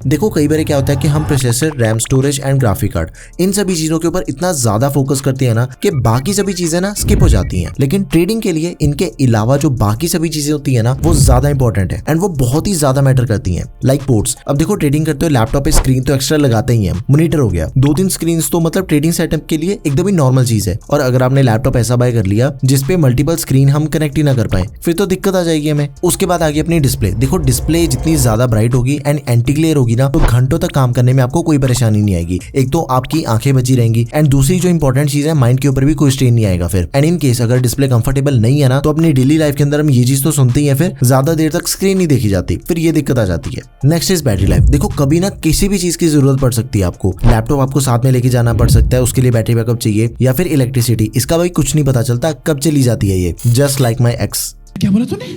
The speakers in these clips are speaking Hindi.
देखो कई बार क्या होता है कि हम processor, RAM, storage and graphic card इन सभी चीजों के ऊपर इतना ज्यादा फोकस करते हैं ना कि बाकी सभी चीजें ना स्किप हो जाती हैं। लेकिन ट्रेडिंग के लिए इनके अलावा जो बाकी सभी चीजें होती है ना वो ज्यादा इंपॉर्टेंट है एंड वो बहुत ही ज्यादा मैटर करती हैं। Like ports. अब देखो ट्रेडिंग करते हो लैपटॉप पे स्क्रीन तो एक्स्ट्रा लगाते ही है, मॉनिटर हो गया, 2-3 स्क्रीन तो मतलब ट्रेडिंग सेटअप के लिए एकदम ही नॉर्मल चीज है। और अगर आपने लैपटॉप ऐसा बाय कर लिया जिसपे मल्टीपल स्क्रीन हम कनेक्ट ही ना कर पाए फिर तो दिक्कत आ जाएगी हमें। उसके बाद आ गई अपनी डिस्प्ले। देखो डिस्प्ले जितनी ज्यादा ब्राइट होगी एंड एंटी ग्लेयर होगी ना तो घंटों तक काम करने में आपको कोई परेशानी नहीं आएगी। एक तो आपकी आंखें बची रहेंगी एंड दूसरी जो इंपॉर्टेंट चीज है माइंड के ऊपर भी कोई स्ट्रेन नहीं आएगा फिर। एंड इन केस अगर डिस्प्ले कंफर्टेबल नहीं है ना तो अपनी डेली लाइफ के अंदर हम ये चीज तो सुनते ही है, फिर ज्यादा देर तक स्क्रीन नहीं देखी जाती, फिर ये दिक्कत आ जाती है। Next is battery life. देखो कभी ना किसी भी चीज की जरूरत पड़ सकती है आपको, लैपटॉप आपको साथ में लेके जाना पड़ सकता है, उसके लिए बैटरी बैकअप चाहिए या फिर इलेक्ट्रिसिटी, इसका भाई कुछ नहीं पता चलता कब चली जाती है ये। Just like my x. क्या बोला तूने?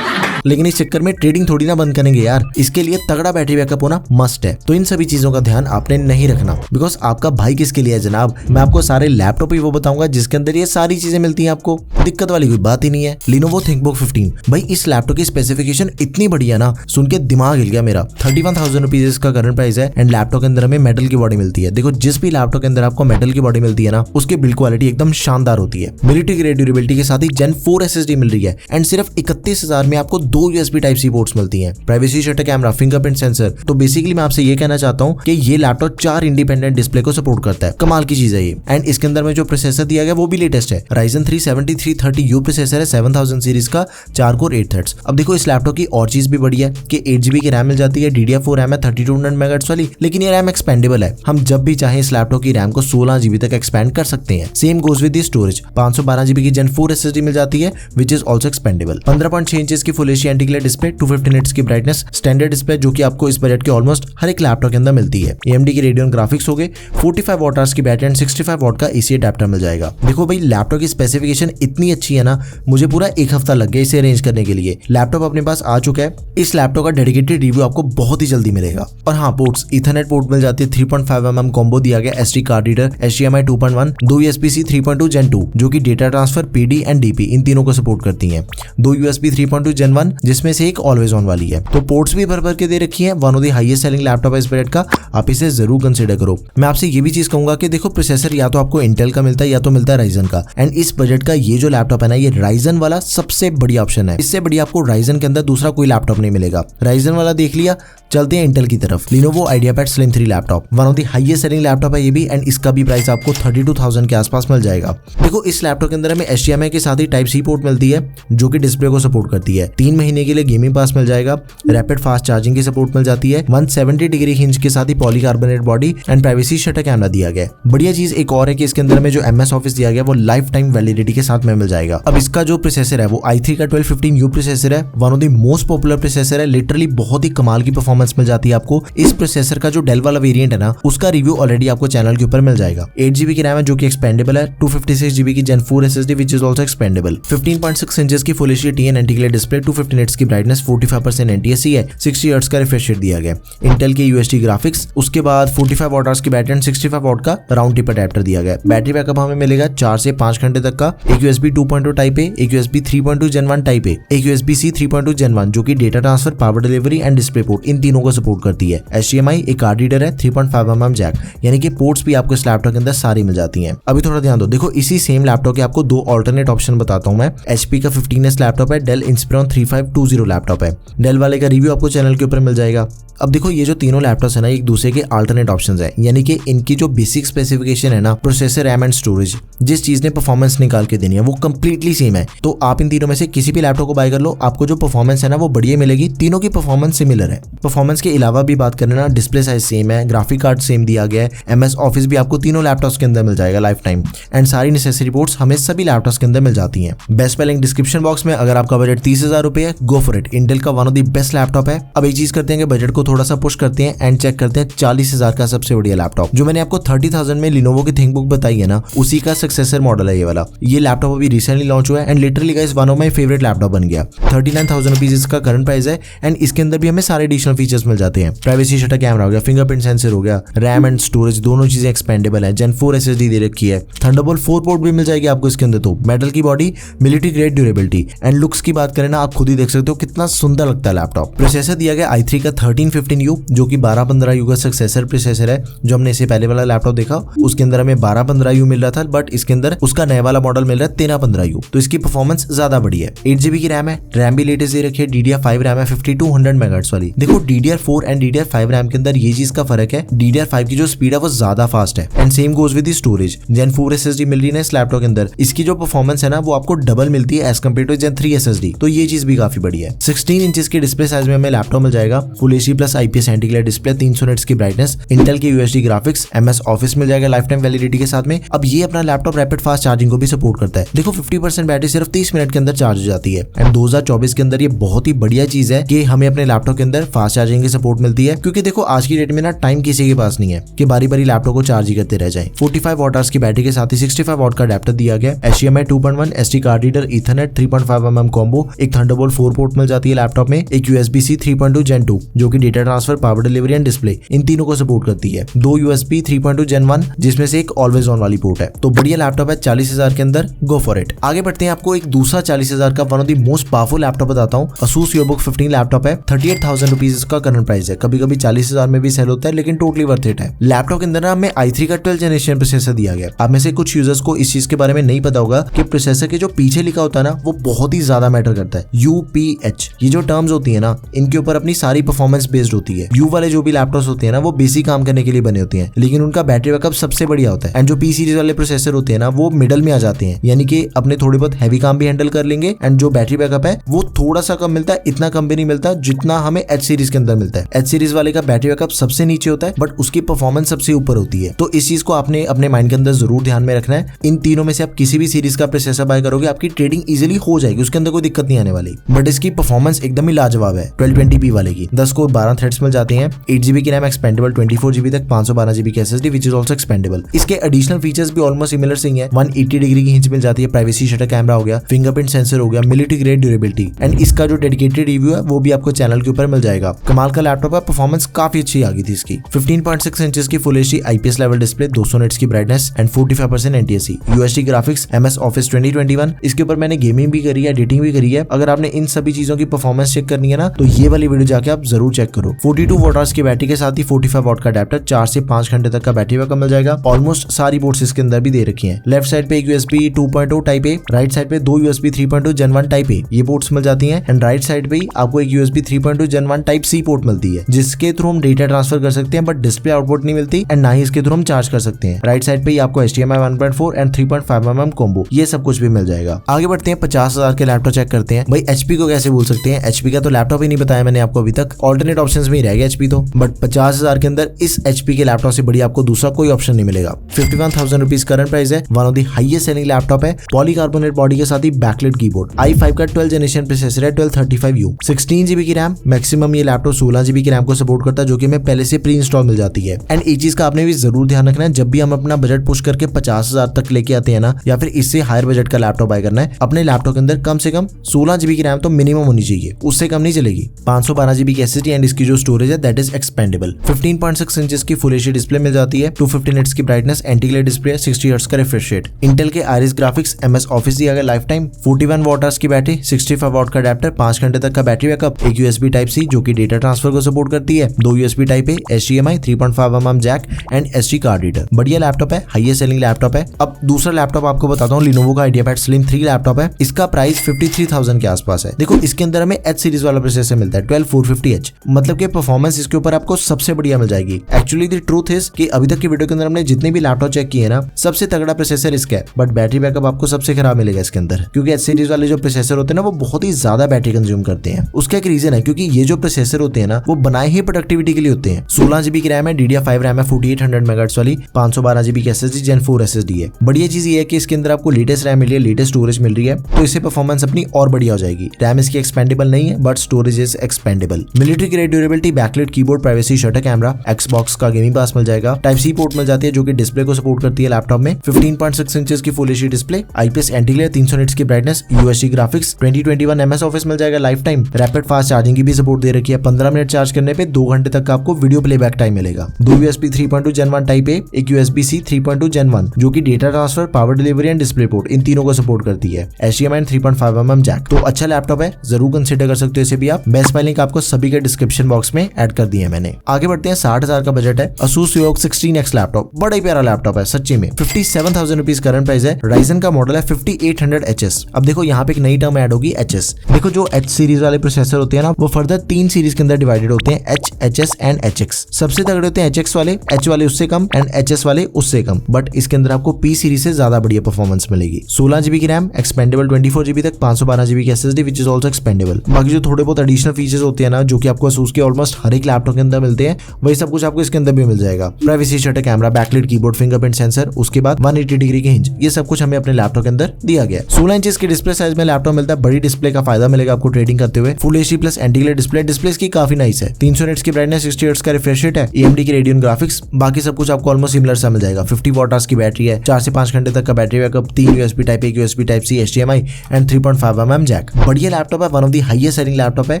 लेकिन इस चक्कर में ट्रेडिंग थोड़ी ना बंद करेंगे यार, इसके लिए तगड़ा बैटरी बैकअप होना मस्ट है। तो इन सभी चीजों का ध्यान आपने नहीं रखना बिकॉज आपका भाई किसके लिए है जनाब, मैं आपको सारे लैपटॉप ही वो बताऊंगा जिसके अंदर ये सारी चीजें मिलती हैं आपको, दिक्कत वाली कोई बात ही नहीं है। Lenovo ThinkBook 15 भाई इस लैपटॉप की स्पेसिफिकेशन इतनी बढ़िया ना सुन के दिमाग हिल गया मेरा। 31,000 रुपीज इसका करंट प्राइस है एंड लैपटॉप के अंदर हमें मेटल की बॉडी मिलती है। देखो जिस भी लैपटॉप के अंदर आपको मेटल की बॉडी मिलती है ना उसकी बिल्ड क्वालिटी एकदम शानदार होती है। मिलिट्री ग्रेड ड्यूरेबिलिटी के साथ ही Gen 4 SSD मिल रही है एंड सिर्फ 31,000 में आपको 2 USB Type-C पोर्ट्स मिलती हैं, privacy shutter camera, fingerprint sensor. तो बेसिकली मैं आपसे ये कहना चाहता हूँ कि ये लैपटॉप 4 इंडिपेंडेंट डिस्प्ले को सपोर्ट करता है, कमाल की चीज है ये। एंड इसके अंदर में जो प्रोसेसर दिया गया वो भी लेटेस्ट है, Ryzen 3 7330U प्रोसेसर है 7000 सीरीज का, 4 कोर 8 थ्रेड्स। अब देखो इस लैपटॉप की और चीज भी बढ़िया है कि 8GB की रैम मिल जाती है, DDR4 रैम है 3200 MHz वाली, लेकिन ये रैम एक्सपेंडेबल है, हम जब भी चाहें इस लैपटॉप की रैम को 16GB तक एक्सपेंड कर सकते हैं। Same goes with the storage, 512GB की Gen 4 SSD मिल जाती है which is also expandable. 15.6 inches की full HD anti glare display, 250 nits की ब्राइटनेस, स्टैंडर्ड डिस्प्ले जो कि आपको इस बजट के ऑलमोस्ट हर एक लैपटॉप के अंदर मिलती है। AMD की रेडियन ग्राफिक्स हो गए, 45 वॉट आवर्स की बैटरी एंड 65 वॉट का AC अडेप्टर मिल जाएगा। देखो भाई लैपटॉप की स्पेसिफिकेशन इतनी अच्छी है ना, मुझे पूरा 1 हफ्ता लग गया इसे अरेंज करने के लिए। लैपटॉप अपने पास आ चुका है, इस लैपटॉप का डेडिकेटेड रिव्यू आपको बहुत ही जल्दी मिलेगा। और हाँ पोर्ट्स, ईथरनेट पोर्ट मिल जाती है, 3.5mm कॉम्बो दिया गया, SD card reader, HDMI 2.1, 2 USB-C 3.2 Gen 2 जो कि data transfer, PD and DP इन तीनों को सपोर्ट करती है, 2 USB 3.2 Gen 1 जिसमें से एक ऑलवेज ऑन वाली है। तो पोर्ट्स भी भर भर के दे रखी है, one of the highest selling laptop है इस बजट का, आप इसे जरूर कंसीडर करो। मैं आपसे ये भी चीज कहूंगा कि देखो प्रोसेसर या तो आपको इंटेल का मिलता है या तो मिलता है राइजन का, एंड इस बजट का ये जो लैपटॉप है ना ये राइजन वाला सबसे बढ़िया ऑप्शन है, इससे बढ़िया आपको राइजन के अंदर दूसरा कोई लैपटॉप नहीं मिलेगा। राइजन वाला देख लिया, चलते हैं इंटेल की तरफ। Lenovo IdeaPad Slim 3 laptop, one of the highest selling laptop है ये भी, एंड इसका भी प्राइस आपको 32,000 के आसपास मिल जाएगा। देखो इस लैपटॉप के अंदर हमें HDMI के साथ ही Type-C पोर्ट मिलती है जो कि डिस्प्ले को सपोर्ट करती है, 3 महीने के लिए गेमिंग पास मिल जाएगा, रैपिड फास्ट चार्जिंग की सपोर्ट मिल जाती है, 170 डिग्री हिंज के साथ ही polycarbonate body and privacy shutter camera दिया गया। बढ़िया चीज एक और है कि इसके अंदर में जो MS ऑफिस दिया गया वो लाइफ टाइम वैलिडिटी के साथ में मिल जाएगा। अब इसका जो प्रोसेसर है वो i3 का 1215U प्रोसेसर है, one of the most popular processor है, लिटरली बहुत ही कमाल की परफॉर्मेंस मिल जाती है आपको। इस प्रोसेसर का जो डेल वाला वेरिएंट है ना उसका रिव्यू ऑलरेडी आपको चैनल के ऊपर मिल जाएगा। 8GB की रैम है जो कि एक्सपेंडेबल है, 256GB की Gen 4 SSD which is also expandable, 15.6 inches की full HD TN anti glare display, 250 nits की ब्राइटनेस, 45% NTSC है, 60 हर्ट्ज का रिफ्रेश रेट दिया गया, इंटेल के UHD ग्राफिक्स, उसके बाद 45 वॉट आवर्स की बैटरी एंड 65 वॉट का राउंड टिप अडेप्टर दिया गया। बैटरी बैकअप हमें मिलेगा 4 से 5 घंटे तक का, एक USB 2.2 टाइप ए, एक USB 3.2 Gen 1 टाइप ए, एक USB-C 3.2 Gen 1 जो कि data transfer, power delivery and display port in तीनों को सपोर्ट करती है। HDMI एक कार्ड रीडर है, 3.5mm जैक, यानी कि पोर्ट्स भी आपको इस लैपटॉप के अंदर सारी मिल जाती हैं। अभी थोड़ा ध्यान दो, देखो इसी सेम लैपटॉप के आपको 2 ऑल्टरनेट ऑप्शन बताता हूं मैं। HP का 15S लैपटॉप है, Dell Inspiron 3520 लैपटॉप है, डेल वाले का रिव्यू आपको चैनल के ऊपर मिल जाएगा। अब देखो ये जो तीनों लैपटॉप्स है ना एक दूसरे के अल्टरनेट ऑप्शंस है, यानी कि इनकी जो बेसिक स्पेसिफिकेशन है ना, प्रोसेसर, रैम एंड स्टोरेज, जिस चीज ने परफॉर्मेंस निकाल के देनी है वो कंप्लीटली सेम है। तो आप इन तीनों में से किसी भी लैपटॉप को बाय कर लो, आपको जो परफॉर्मेंस है ना वो बढ़िया मिलेगी, तीनों की परफॉर्मेंस सिमिलर है। परफॉर्मेंस के अलावा भी बात करें ना, डिस्प्ले साइज सेम है, ग्राफिक कार्ड सेम दिया गया है, MS ऑफिस भी आपको तीनों लैपटॉप्स के अंदर मिल जाएगा लाइफ टाइम, एंड सारी नेसेसरी पोर्ट्स हमें सभी लैपटॉप्स के अंदर मिल जाती हैं। बेस्ट लिंक डिस्क्रिप्शन बॉक्स में, अगर आपका बजट 30,000 रुपए है, गो फॉर इट, इंटेल का one of the best laptop है। अब एक चीज करते हैं कि बजट को थोड़ा सा पुश करते हैं एंड चेक करते हैं 40,000 का सबसे बढ़िया लैपटॉप, जो मैंने आपको 30,000 में Lenovo की ThinkBook बताई है ना, उसी का सक्सेसर मॉडल है ये वाला। ये लैपटॉप अभी रिसेंटली लॉन्च हुआ है and literally guys one of my favourite laptop बन गया। 39,000 रुपीज इसका करंट प्राइस है, एंड इसके अंदर भी हमें सारे एडिशनल फीचर्स मिल जाते हैं। प्राइवेसी शटर कैमरा हो गया, फिंगरप्रिंट सेंसर हो गया, रैम एंड स्टोरेज दोनों चीजें एक्सपेंडेबल है, Gen 4 SSD दे रखी है, थंडरबोल्ट 4 पोर्ट भी मिल जाएगी आपको इसके अंदर। तो मेटल की body, military grade durability and looks की बात करें ना, आप खुद ही देख सकते हो कितना सुंदर लगता है लैपटॉप। प्रोसेसर दिया गया i3 का 1315U जो कि 1215U का सक्सेसर प्रोसेसर है। जो हमने इससे पहले वाला लैपटॉप देखा उसके अंदर हमें 1215U मिल रहा था, बट इसके अंदर उसका नया वाला मॉडल मिल रहा है 1315U, तो इसकी परफॉर्मेंस ज्यादा बड़ी है। 8GB की रैम है, रैम भी लेटेस्ट दे रखी है, DDR5 रैम है 5200 मेगाहर्ट्ज वाली। देखो DDR4 एंड DDR5 रैम के अंदर ये चीज का फर्क है, DDR5 की जो स्पीड है वो ज्यादा फास्ट है and same goes with storage. Gen 4 SSD मिल रही है इस लैपटॉप के अंदर, इसकी जो परफॉर्मेंस है ना वो आपको डबल मिलती है as compare to Gen 3 SSD, तो ये चीज भी काफी बड़ी है। 16 इंचेस की डिस्प्ले साइज में हमें लैपटॉप मिल जाएगा, full HD plus IPS anti glare display, 300 nits की ब्राइटनेस, इंटेल के UHD ग्राफिक्स, MS ऑफिस मिल जाएगा लाइफ टाइम वैलिडिटी के साथ में। अब ये अपना लैपटॉप रैपिड फास्ट चार्जिंग को भी सपोर्ट करता है। देखो 50% बैटरी सिर्फ 30 मिनट के अंदर चार्ज हो जाती है एंड 2024 के अंदर ये बहुत ही बढ़िया चीज है कि हमें अपने लैपटॉप के अंदर फास्ट चार्जिंग की सपोर्ट मिलती है, क्योंकि देखो आज की डेट में ना टाइम किसी के पास नहीं है कि बारी बारी लैपटॉप को चार्ज ही करते रह जाए। 45 वॉट आवर्स की बैटरी के साथ ही 65 वॉट का अडेप्टर दिया गया, HDMI 2.1, SD card reader, Ethernet 3.5mm combo, एक थंडरबोल्ट 4 पोर्ट मिल जाती है लैपटॉप में, एक USB-C 3.2 Gen 2 जो कि data transfer, power delivery and display in तीनों को सपोर्ट करती है, 2 USB 3.2 Gen 1 जिसमें से एक ऑलवेज ऑन वाली पोर्ट है। तो बढ़िया लैपटॉप है 40,000 के अंदर, गो फॉर इट। आगे बढ़ते हैं, आपको एक दूसरा 40,000 का one of the most powerful laptop बताता हूँ। Asus EvoBook 15 लैपटॉप है, 38,000 रुपीज इसका करंट प्राइस है, कभी कभी 40,000 में भी सेल होता है लेकिन टोटली वर्थ इट है। लैपटॉप के अंदर ना हमें i3 का 12th जनरेशन प्रोसेसर दिया गया। आप में से कुछ यूजर्स को इस चीज के बारे में नहीं पता होगा कि प्रोसेसर के जो पीछे लिखा होता है ना वो बहुत ही ज्यादा मैटर करता है। UPH ये जो टर्म्स होती है ना इनके ऊपर अपनी सारी परफॉर्मेंस बेस्ड होती है। यू वाले जो भी लैपटॉप्स होते हैं ना वो बेसिक काम करने के लिए बने होते हैं, लेकिन उनका बैटरी बैकअप सबसे बढ़िया होता है। एंड जो P सीरीज वाले प्रोसेसर होते हैं ना वो मिडल में आ जाते हैं, यानी कि अपने थोड़े बहुत हैवी काम भी हैंडल कर लेंगे एंड जो बैटरी बैकअप है वो थोड़ा सा कम मिलता है, इतना कम भी नहीं मिलता जितना हमें H सीरीज के अंदर मिलता है। H सीरीज वाले का बैटरी बैकअप सबसे नीचे होता है बट उसकी परफॉर्मेंस सबसे ऊपर होती है, तो इस चीज को आपने अपने माइंड के अंदर जरूर ध्यान में रखना है। इन तीनों में से आप किसी भी सीरीज का प्रोसेसर बाय करोगे आपकी ट्रेडिंग इजीली हो जाएगी, उसके अंदर कोई दिक्कत नहीं आने वाली। बट इसकी परफॉर्मेंस एकदम ही लाजवाब है। 1220p वाले की 10 कोर 12 थ्रेड्स मिल जाते हैं, 8GB की रैम एक्सपेंडेबल, 24GB तक, 512GB की SSD which is also expandable. इसके एडिशनल फीचर्स भी ऑलमोस्ट सिमिलर से ही है। 180 डिग्री की हिंच मिल जाती है, प्राइवेसी शटर कैमरा हो गया, फिंगरप्रिंट सेंसर हो गया, मिलिट्री ग्रेड ड्यूरेबिलिटी एंड इसका जो डेडिकेटेड रिव्यू है वो भी आपको चैनल के ऊपर मिल जाएगा। कमाल का लैपटॉप है, परफॉर्मेंस काफी अच्छी आ गई थी इसकी। 15.6 इंचेस की full HD IPS level display, 200 nits की brightness and 45% NTSC, UHD graphics, MS office 2021। इसके ऊपर मैंने गेमिंग भी करी है, एडिटिंग भी करी है। अगर आपने इन सभी चीजों की परफॉर्मेंस चेक करनी है ना तो ये वाली वीडियो जाके आप जरूर चेक करो। 42 वॉट आवर्स की बैटरी के साथ ही 45 वॉट का अडेप्टर, 4 से 5 घंटे तक का बैटरी बैकअप मिल जाएगा। ऑलमोस्ट सारी पोर्ट्स इसके अंदर भी दे रखी हैं। लेफ्ट साइड पे एक USB 2.0 type A, right side पे 2 USB 3.2 Gen 1 टाइप ए ये पोर्ट्स मिल जाती हैं एंड राइट साइड पे ही आपको एक USB 3.2 Gen 1 type C port मिलती है जिसके थ्रू हम डेटा ट्रांसफर कर सकते हैं, बट डिस्प्ले आउटपुट नहीं मिलती एंड ना ही इसके थ्रू हम चार्ज कर सकते हैं। राइट साइड पे ही आपको HDMI 1.4 एंड 3.5mm कॉम्बो ये सब कुछ भी मिल जाएगा। आगे बढ़ते हैं, 50,000 के लैपटॉप चेक करते हैं। भाई HP को कैसे भूल सकते हैं, HP का तो लैपटॉप ही नहीं बताया मैंने आपको अभी तक, ऑल्टरनेट ऑप्शंस में ही रह गया HP तो। बट 50,000 के अंदर इस HP के लैपटॉप से बढ़िया आपको दूसरा कोई ऑप्शन नहीं मिलेगा। 51,000 रुपीज करंट प्राइस है, one of the highest selling laptop है, पॉलीकार्बोनेट बॉडी के साथ ही बैकलाइट कीबोर्ड, i5 का 12th जनरेशन प्रोसेसर है, 1235U, 16GB की रैम, मैक्सिमम ये लैपटॉप 16GB की रैम को सपोर्ट करता है जो कि हमें पहले से प्री इंस्टॉल मिल जाती है। एंड एक चीज का आपने भी जरूर ध्यान रखना है, जब भी हम अपना बजट पुश करके 50,000 तक लेके आते हैं ना या फिर इससे हायर बजट का लैपटॉप बाय करना है, अपने लैपटॉप के अंदर कम से कम 16GB की रैम तो मिनिमम होनी चाहिए, उससे कम नहीं चलेगी। 512GB की SSD एंड इसकी जो स्टोरेज है दैट इज एक्सपेंडेबल। 15.6 इंचेस की फुल HD डिस्प्ले मिल जाती है, 250 निट्स की brightness, anti glare display, 60 hertz का रिफ्रेश रेट, इंटेल के आइरिस ग्राफिक्स, MS ऑफिस दिया गया लाइफ टाइम, 41 वॉट आवर्स की बैटरी, 65 वॉट का अडेप्टर, 5 घंटे तक का बैटरी बैकअप, एक USB टाइप C जो कि डेटा ट्रांसफर को सपोर्ट करती है, 2 USB type A, HDMI, 3.5mm jack and SD card reader. बढ़िया लैपटॉप है, हाईएस्ट सेलिंग लैपटॉप है। अब दूसरा लैपटॉप आपको बताता हूँ, Lenovo का IdeaPad Slim 3 लैपटॉप है। इसका प्राइस 53,000 के आसपास है। देखो इसके अंदर हमें H सीरीज वाला प्रोसेसर मिलता है 12450H, मतलब कि परफॉर्मेंस इसके ऊपर आपको सबसे बढ़िया मिल जाएगी। एक्चुअली द ट्रूथ इज कि अभी तक की वीडियो के अंदर हमने जितने भी लैपटॉप चेक किए ना सबसे तगड़ा प्रोसेसर इसका है, बट बैटरी बैकअप आपको सबसे खराब मिलेगा इसके अंदर, क्योंकि H सीरीज वाले जो प्रोसेसर होते हैं ना वो बहुत ही ज्यादा बैटरी कंज्यूम करते हैं। उसका एक रीजन है क्योंकि ये जो प्रोसेसर होते हैं ना वो बनाए ही प्रोडक्टिविटी के लिए होते हैं। 16GB की रैम है, DDR5 रैम है 4800 मेगाहर्ट्ज वाली, 512GB की SSD Gen 4 SSD है। बढ़िया चीज ये है कि इसके अंदर आपको लेटेस्ट रैम मिल रही है, लेटेस्ट स्टोरेज मिल रही है, तो इससे परफॉर्मेंस अपनी और बढ़िया हो जाएगी। रैम इसकी एक्सपेंडेबल नहीं है but storage is expandable. Military grade durability, backlight keyboard, privacy shutter camera, Xbox का गेमिंग पास मिल जाएगा, टाइप C पोर्ट मिल जाती है जो कि डिस्प्ले को सपोर्ट करती है लैपटॉप में, 15.6 इंचेस की full HD display, IPS anti glare, 300 nits की brightness, UHD graphics, 2021 MS office मिल जाएगा life time, rapid fast charging की भी सपोर्ट दे रखी है, 15 मिनट चार्ज करने पे 2 घंटे तक का आपको वीडियो प्लेबैक टाइम मिलेगा, 2 USB 3.2 Gen 1 टाइप ए, एक USB-C 3.2 Gen 1 जो कि data transfer, power delivery and display port in तीनों को सपोर्ट करती है, HDMI 3.5mm जैक। तो अच्छा लैपटॉप है, जरूर कंसिडर कर सकते हो इसे भी आप। बेस्ट बाय लिंक आपको सभी के डिस्क्रिप्शन बॉक्स में ऐड कर दिए मैंने। आगे बढ़ते हैं, 60,000 का बजट है। Asus ROG 16X लैपटॉप, बड़ा ही प्यारा लैपटॉप है सच्ची में। 57,000 रुपीज करंट प्राइस है। Ryzen का मॉडल है 5800HS। अब देखो यहाँ पे एक नई टर्म ऐड होगी, HS। देखो जो H सीरीज वाले प्रोसेसर होते हैं ना, वो फर्दर 3 सीरीज के अंदर डिवाइडेड होते हैं, H, HS एंड HX। सबसे तगड़े होते हैं HX वाले, H वाले उससे कम एंड HS वाले उससे कम। बट इसके अंदर आपको P सीरीज से ज्यादा बढ़िया परफॉर्मेंस मिलेगी। 16GB की रैम, एक्सपेंडेबल 24GB तक, 512GB की SSD which is also expendable. बाकी जो थोड़े बहुत एडिशनल फीचर्स होते हैं ना, जो कि आपको Asus के ऑलमोस्ट हर एक लैपटॉप के अंदर मिलते हैं, वही सब कुछ आपको इसके अंदर भी मिल जाएगा। Privacy shutter camera, backlight keyboard, fingerprint sensor, उसके बाद 180 डिग्री की हिंज, ये सब कुछ हमें अपने लैपटॉप के अंदर दिया गया है। 16 इंच की डिस्प्ले साइज में लैपटॉप मिलता है। बड़ी डिस्प्ले का फायदा मिलेगा आपको ट्रेडिंग करते हुए। Full HD plus anti glare display, display की काफी नाइस है। 300 निट्स की ब्राइटनेस, 60 हर्ट्ज का रिफ्रेश रेट है, AMD की रेडियन ग्राफिक्स, बाकी सब कुछ आपको ऑलमोस्ट सिमिलर सा मिल जाएगा। 50 वॉट आवर्स की बैटरी है, 4 से 5 घंटे तक का battery backup, 3 USB type A, USB type C, HDMI and 3.5mm jack. बढ़िया लैपटॉप है, one of the highest selling laptop है।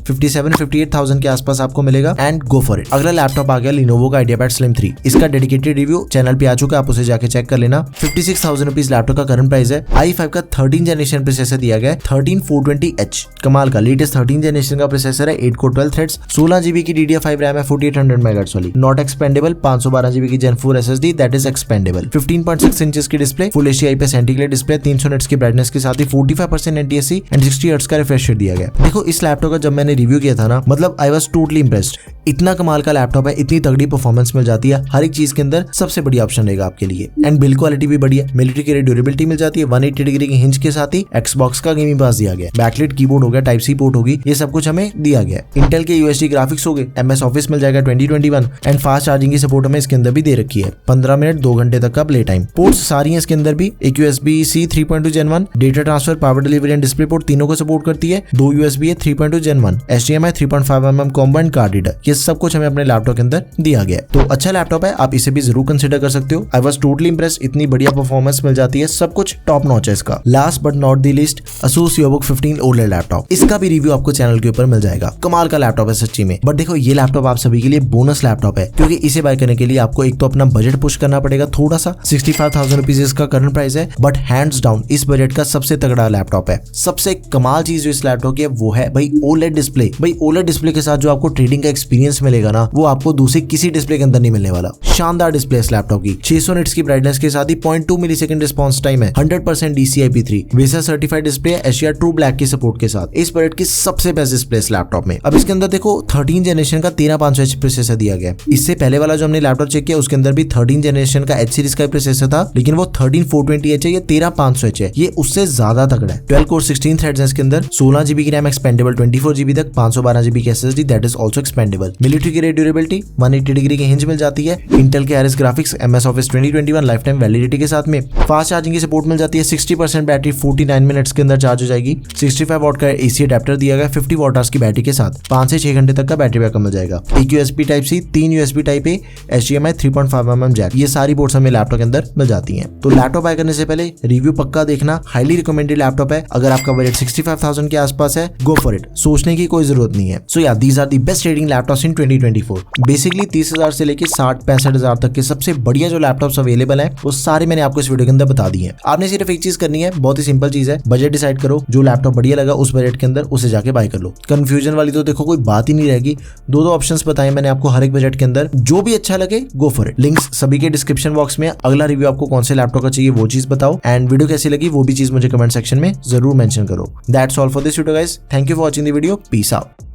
57-58,000 के आसपास आपको मिलेगा एंड गो फॉर इट। अगला लैपटॉप आ गया Lenovo का IdeaPad Slim 3। इसका डेडिकेटेड रिव्यू चैनल पे आ चुका है, आप उसे जाके चेक कर लेना। 56,000 रुपीज लैपटॉप का करंट प्राइस है। i5 का 13 जनरेशन प्रोसेसर दिया गया है, 13420H। कमाल का लेटेस्ट 13 जनरेशन का प्रोसेसर है, 8 कोर 12 थ्रेड्स, 16GB की DDR5 रैम है, 4800 MHz वाली, नॉट एक्सपेंडेबल। 512GB की Gen 4 SSD that is expandable. 15.6 inches की display, full HD IPS anti glare display, 300 nits की ब्राइटनेस के साथ ही 45% NTSC एंड 60 हर्ट्ज का रिफ्रेश रेट दिया गया। देखो इस लैपटॉप का जब मैंने रिव्यू किया था ना, मतलब आई वाज टोटली इम्प्रेस्ड। इतना कमाल का लैपटॉप है, इतनी तगड़ी परफॉर्मेंस मिल जाती है, हर एक चीज के अंदर सबसे बड़ी ऑप्शन रहेगा आपके लिए एंड बिल्ड क्वालिटी भी बढ़िया, मिलिट्री की ड्यूरेबिलिटी मिल जाती है। 180 डिग्री की हिंज के साथ ही Xbox का गेमिंग पास दिया गया, बैकलाइट कीबोर्ड हो गया, टाइप सी पोर्ट होगी, ये सब कुछ हमें दिया गया। इंटेल के UHD ग्राफिक्स हो गए, MS ऑफिस मिल जाएगा 2021 एंड फास्ट चार्जिंग की सपोर्ट हमें इसके अंदर भी दे रखी है। 15 मिनट 2 घंटे तक का प्ले टाइम। पोर्ट्स सारी है इसके अंदर भी, एक USB-C 3.2 Gen 1, data transfer, power delivery and display port तीनों को सपोर्ट करती है। 2 USB है 3.2 Gen 1, HDMI 3.5mm combo and card reader, ये सब कुछ हमें अपने लैपटॉप के अंदर दिया गया। तो अच्छा लैपटॉप है, आप इसे भी जरूर कंसिडर कर सकते हो। आई वाज टोटली इंप्रेस्ड, इतनी बढ़िया परफॉर्मेंस मिल जाती है, सब कुछ टॉप नॉच है इसका। Last but not the least, Asus ROG 15 OLED laptop, इसका भी रिव्यू आपको चैनल के ऊपर मिल जाएगा। कमाल का लैपटॉप है सच्ची में। बट देखो ये लैपटॉप आप सभी के लिए बोनस लैपटॉप है, क्योंकि इसे बाय करने के लिए आपको एक तो अपना बजट पुश करना पड़ेगा थोड़ा सा। 65,000 रुपीज इसका करंट प्राइस है, बट हैंड्स डाउन इस बजट का सबसे तगड़ा लैपटॉप है। सबसे कमाल चीज जो इस लैपटॉप की है वो है भाई OLED डिस्प्ले। भाई OLED डिस्प्ले के साथ जो आपको ट्रेडिंग का एक्सपीरियंस मिलेगा ना, वो आपको दूसरे किसी डिस्प्ले के अंदर नहीं मिलने वाला। शानदार डिस्प्ले इस लैपटॉप की, 600 निट्स की ब्राइटनेस के साथ ही 0.2 मिलीसेकंड रिस्पांस टाइम है, 100% DCI-P3 वेसा सर्टिफाइड डिस्प्ले है, एशिया ट्रू ब्लैक की सपोर्ट के साथ। इस बजट की सबसे बेस्ट डिस्प्ले इस लैपटॉप में। अब इसके अंदर देखो 13 जनरेशन का 13500H प्रोसेसर दिया गया। इससे पहले वाला जो हमने लैपटॉप चेक किया उसके अंदर भी 13 जनरेशन का H सीरीज का प्रोसेसर था, लेकिन वो 13420H है, ये 13500H है, ये उससे ज्यादा तगड़ा है। 12 कोर 16 थ्रेड्स है इसके अंदर, 16GB की रैम एक्सपेंडेबल 24GB तक, 512GB की SSD that is also expendable. Military की ड्यूरेबिलिटी 180 डिग्री की हिंज मिल जाती है। इंटेल के Iris graphics, MS office 2021 life time validity के साथ में फास्ट चार्जिंग की सपोर्ट मिल जाती है। 60% बैटरी 49 मिनट्स के अंदर चार्ज हो जाएगी। 65 वॉट का AC अडेप्टर दिया गया 50 वॉट आवर्स की बैटरी के साथ, 5 से 6 घंटे तक का बैटरी बैकअप मिल जाएगा। एक USB type C, 3 USB type A, HDMI 3.5mm jack, ये सारी पोर्ट्स हमें लैपटॉप के अंदर मिल जाती हैं। तो लैपटॉप बाय करने से पहले रिव्यू पक्का देखना, हाईली रिकमेंडेड लैपटॉप है। अगर आपका बजट 65,000 के आसपास है, गो फॉर इट, सोचने की कोई जरूरत नहीं है। सो या these are the best trading laptops in 2024। Basically 30,000 से लेके 60-65,000 तक के सबसे बढ़िया जो लैपटॉप्स अवेलेबल है वो सारे मैंने आपको इस वीडियो के अंदर बता दिए हैं। आपने सिर्फ एक चीज करनी है, बहुत ही सिंपल चीज है, बजट डिसाइड करो, जो लैपटॉप बढ़िया लगा उस बजट के अंदर उसे जाके बाय कर लो। कंफ्यूजन वाली तो देखो कोई बात ही नहीं रहेगी। दो ऑप्शंस बताए मैंने आपको हर एक बजट के अंदर, जो भी अच्छा लगे गो फॉर इट। लिंक्स सभी के डिस्क्रिप्शन बॉक्स में। अगला रिव्यू आपको कौन से लैपटॉप का चाहिए वो चीज बताओ, एंड वीडियो कैसी लगी वो भी चीज मुझे कमेंट सेक्शन में जरूर मेंशन करो। That's all for this video guys, thank you for watching the video, peace out.